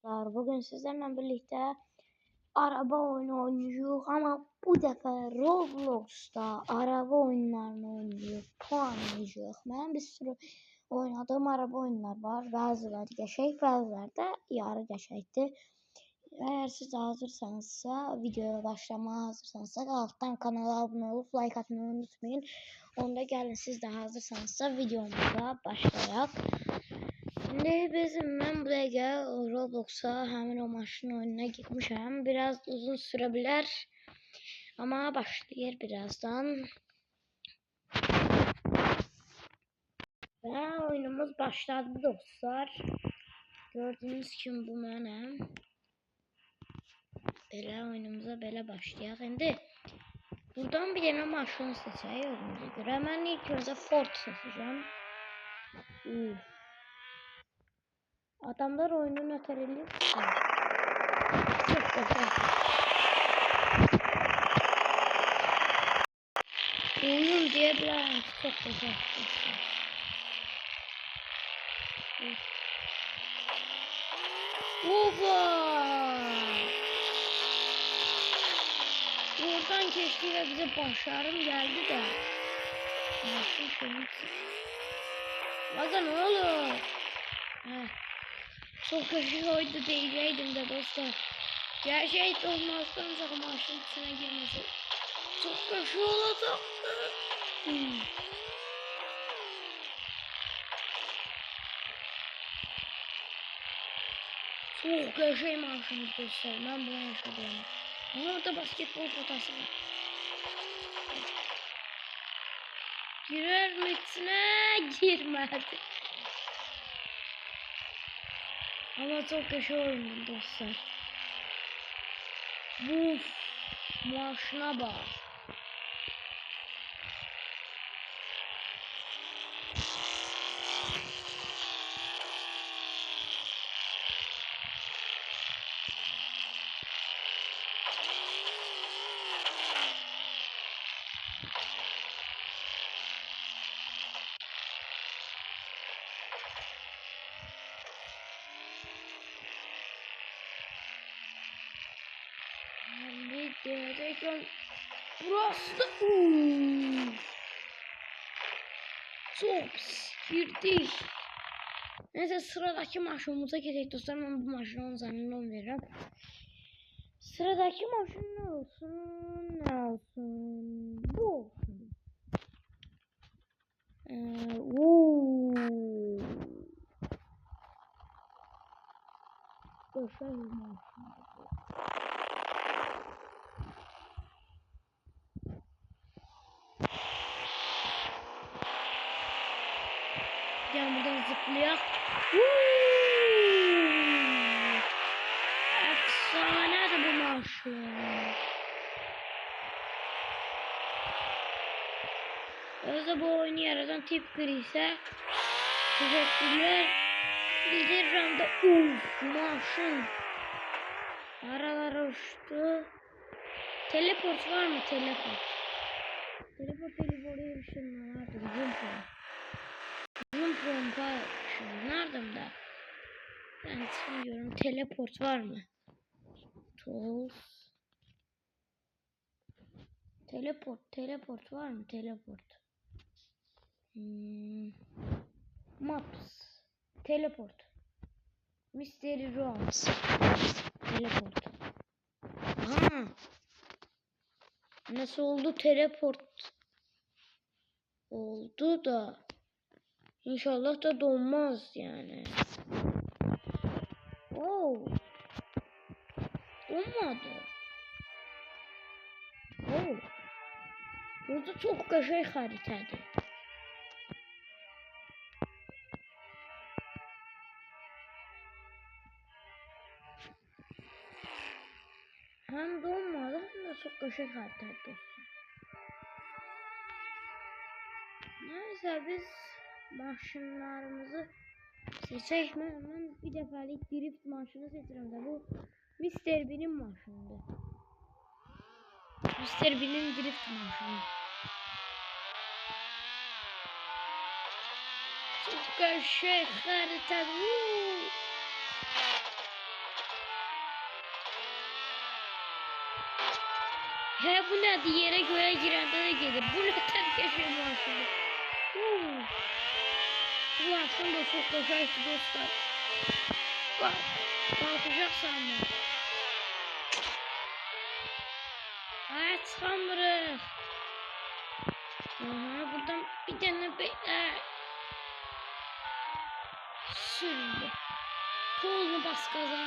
Bugün sizlerle birlikte araba oyunu oynuyoruz ama bu defa Roblox'ta araba oyunlarını oynuyoruz, puanlayacağız. Ben bir sürü oynadığım araba oyunlar var. Bazıları gerçek, bazıları da yarı gerçekti. Eğer siz de hazırsanızsa, videoya başlamaya hazırsanızsa alttan kanala abone olup like atmayı unutmayın. Onda gelin siz de hazırsanızsa videomuza başlayalım. Şimdi ben buraya Roblox'a hemen o maçın oyununa gitmişim. Biraz uzun sürebilir ama başlayır birazdan. Ve oyunumuz başladı dostlar. Gördüğünüz gibi bu benim. Böyle oyunumuza böyle başlayalım. Şimdi buradan bir tane maşın seçelim. Göre ben ilk önce Ford seçeceğim. Adamlar oyunun ötelerini çok güzel. Oyun diyebilirim. Çok güzel. Oba! Oradan geçti ve bize başarım geldi de. Nasıl şunu? Bakın oğlum. Çok kötü oydu diyecektim de dostlar. Gerçek olmazdan sonra maçın içine girmesi. Çok kötü olacak. Çok kötü maçımız dostlar. Ben buna yaşadım. Ama orada basketbol potası var. Girer mi içine? Girmedi. Ama çok kötü oyundu dostlar. Buf. Maaşına bak. Ne diyeceğim? Burası da çok girdik. Neyse sıradaki maşınımıza gidelim dostlar. Ben bu maşının zannını veririm. Sıradaki maşın ne olsun? Ne olsun? Bu olsun. Güzel maşın. Gel buradan zıplayak. Efsane de bu maşın. Özde bu oyunu yaratan tip ise teşekkürler. Bildirim de maşın. Aralar uçtu. Teleport var mı? Teleport ışınlanırdı. Zoom pompa ışınlanırdım da. Ben sanıyorum teleport var mı? Tools. Teleport var mı? Teleport. Maps. Teleport. Mystery Rooms. Teleport. Aha. Nasıl oldu? Teleport oldu da. İnşallah da donmaz yani. Oo. Donmadı. Oo. Burada çok güzel haritadır. Hem donmadı hem de çok güzel haritadır dostlar. Neyse biz maşınlarımızı seçelim. Ben bir defalık drift maşını seçiyorum da bu Mr. Bean'in maşınıydı. Mr. Bean'in drift maşını. Çok güzel haritadır. He bu nədir? Yerə göyə girəndə də gedir. Bu nə təhlükəli maşındır. Bu maşın da çox qoşaydı dostlar. Qalxacaqsan mı? Ay çıxamırıq. Buradan bir dənə belə sürüldü. Kolunu bas qaza.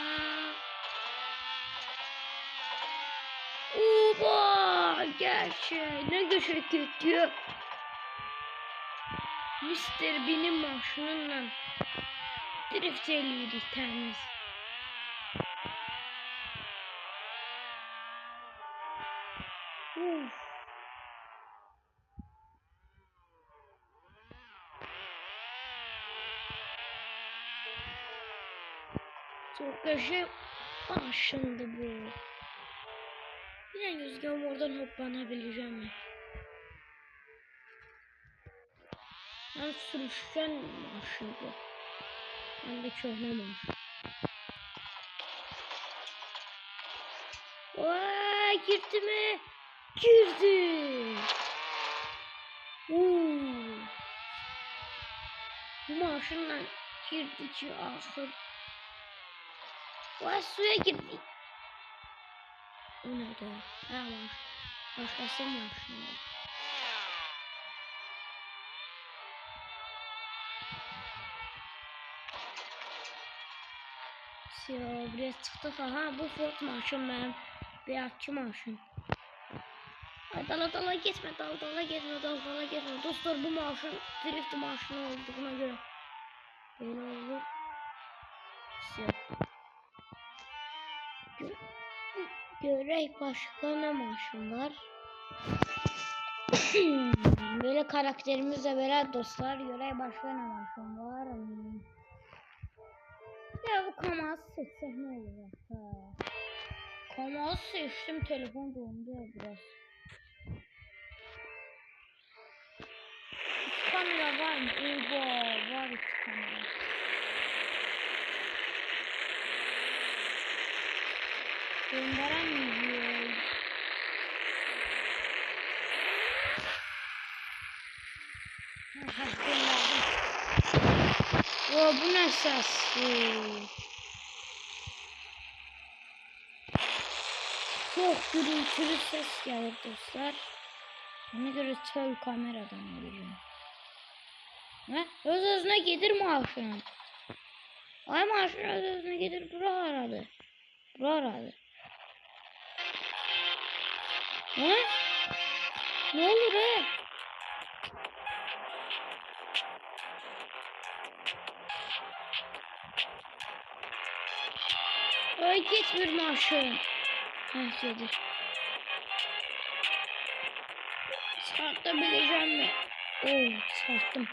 Oba! Gerçek. Ne göçerek gidiyor. Mr. Bean'in maşınıyla drift eliydik temiz. Çok yaşa maşındı bu. Yine yüzgem oradan hoplanabileceğim. Ben sürüşken maşın bu. Ben de köhne maşın. Vay girdi mi? Girdi. Bu maşınla girdi ki ahır. Vay suya girdi. O neydi? Ha başkası maşını. Buraya çıktık. Aha bu Ford maşın benim. Beyazçı maşın. Ay dala geçme, dala geçme. Dostlar bu maşın drift maşını olduğuna göre böyle olur. Görək başka ne maşın var? Böyle karakterimizle beraber dostlar görək başka ne maşın var? Ya bu Kamaz seçsek ne olacak? Kamaz seçtim, telefon dondu biraz. Kamera var mı? Var iki kamera. Gönderemiyor. Bu ne ses? Çok gürültülü ses gelir dostlar. Ona göre çöl kameradan göreceğim. Öz özüne gelir maşın. Ay maşın öz özüne gelir. Bura aradı. Ne olur he? Ay geç bir maşın. Gelir. Çıkartabileceğim mi? Çıkarttım.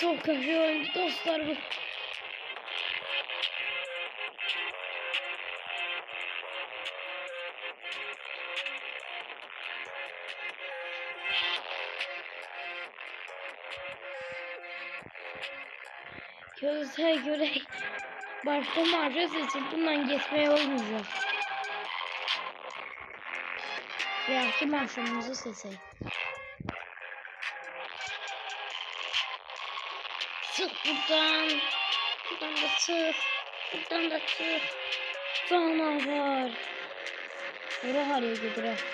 Çok kötü oyuncu dostlar bu. Gözler göre başka marca seçip bundan geçmeye olmayacak. Belki marşamızı seçelim. Çık buradan. Buradan da çık. Canavar. Bura haraya gidiyor.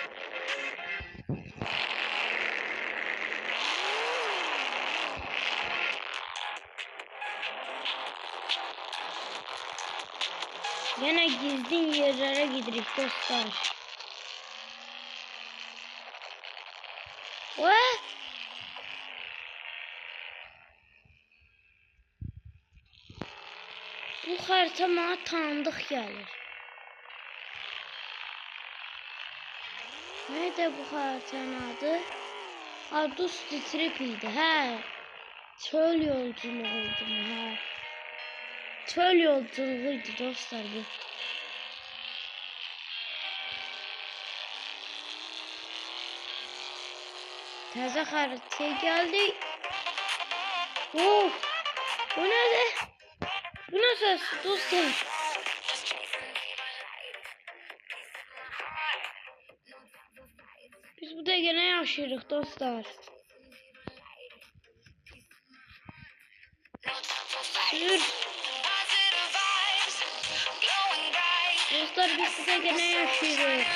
Yine gizli yerlere gidirik dostlar. Bu harita bana tanıdık gelir. Nerede bu haritanın adı? Adus Trip idi. Çöl yolculuğuydu. Çöl yolculuğuydu dostlar bu. Taze haritaya geldik. Bu nedir? Bu nasıl dostlar? Biz bu da gene yaşıyoruz dostlar. Sür. Dostlar biz bu da gene yaşıyoruz.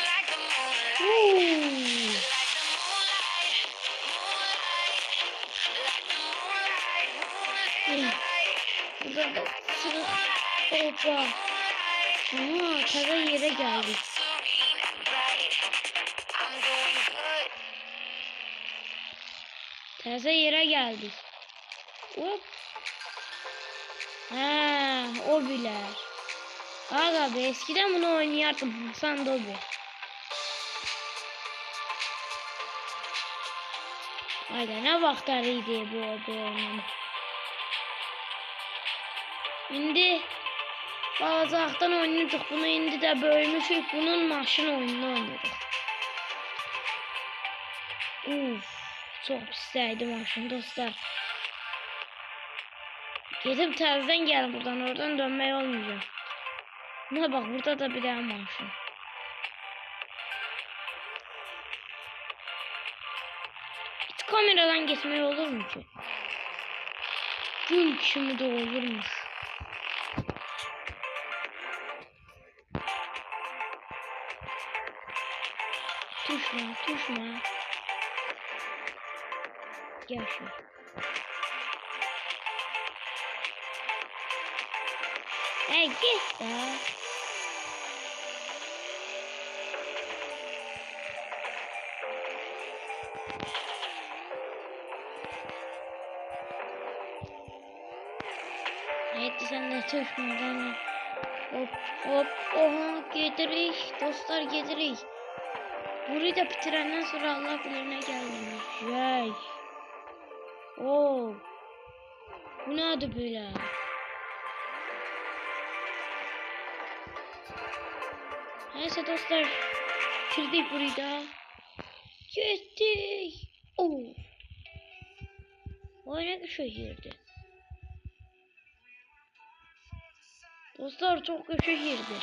Burada da sırık. Hoppa. Aha, taza yere geldik. Taza yere geldik. Hop. Ha, o bile. Aga be eskiden bunu oynayardım. Hasan Dobi. Hayda ne vaktarıydı bu oyunun. Şimdi bazıdan oynuyorduk bunu, indi de bölmüşük bunun maşın oyununu oynadık. Çok pislerdi maşın dostlar. Gidip terzden gelin buradan, oradan dönmeye olmayacak. Ne bak burada da bir daha maşın. Hiç kameradan geçmeye olur mu ki? Gün kimi de olurmuş. Düşme. Gel şuna. Git ya. Hadi sen de düşme. Hop. Oha getirik. Dostlar getirik. Burayı da bitirenden sonra Allah bilir ne gelmiş. Vay. Bu ne adı böyle? Neyse dostlar. Bitirdik burayı da. Gittik. O ne bir şehirdi. Dostlar çok kötü girdi.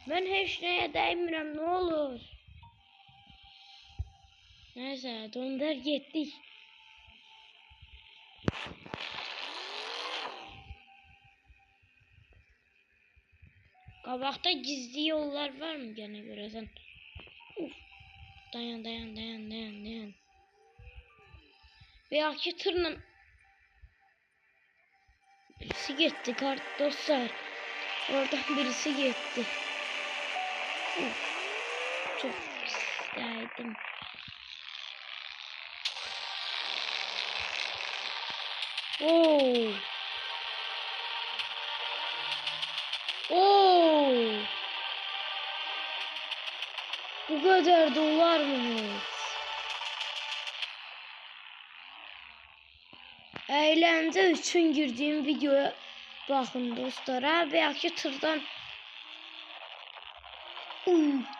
Ben hiç neye değmiyorum, ne olur. Neyse döndür gittik. Kabakta gizli yollar var mı gene göresen? Dayan. Ve akı tırla birisi gitti kart dostlar. Oradan birisi gitti. Çok isterdim. Bu kadar dolar mı? Eğlence için girdiğim videoya bakın dostlar. Belki tırdan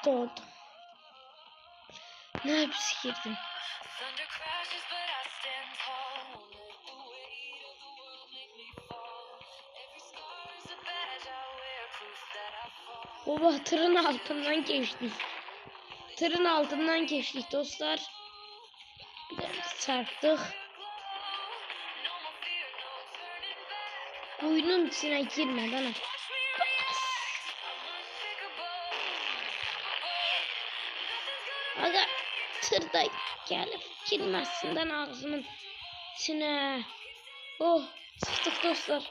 doğdu. Ne hepsi girdim. Baba tırın altından geçtik. Tırın altından geçtik dostlar. Bir de çarptık. Oyunun içine girmeden. Aga tırda gelip girmesinden ağzımın içine. Çıktık dostlar.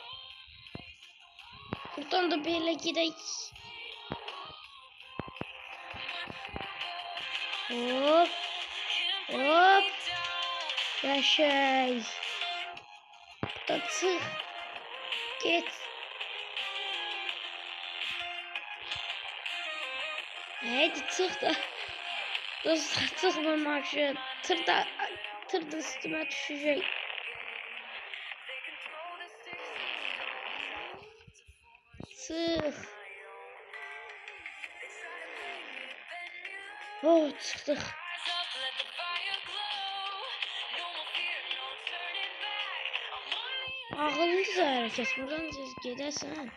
Buradan da böyle gidelim. Hop. Yaşay. Da çık. Git. Hadi çık da. Dostlar çıkmamak için. Tırda üstüme düşecek. Çık. Oh, çıxdıq. Ağıllıca hərəkət. Buradan gedəsən.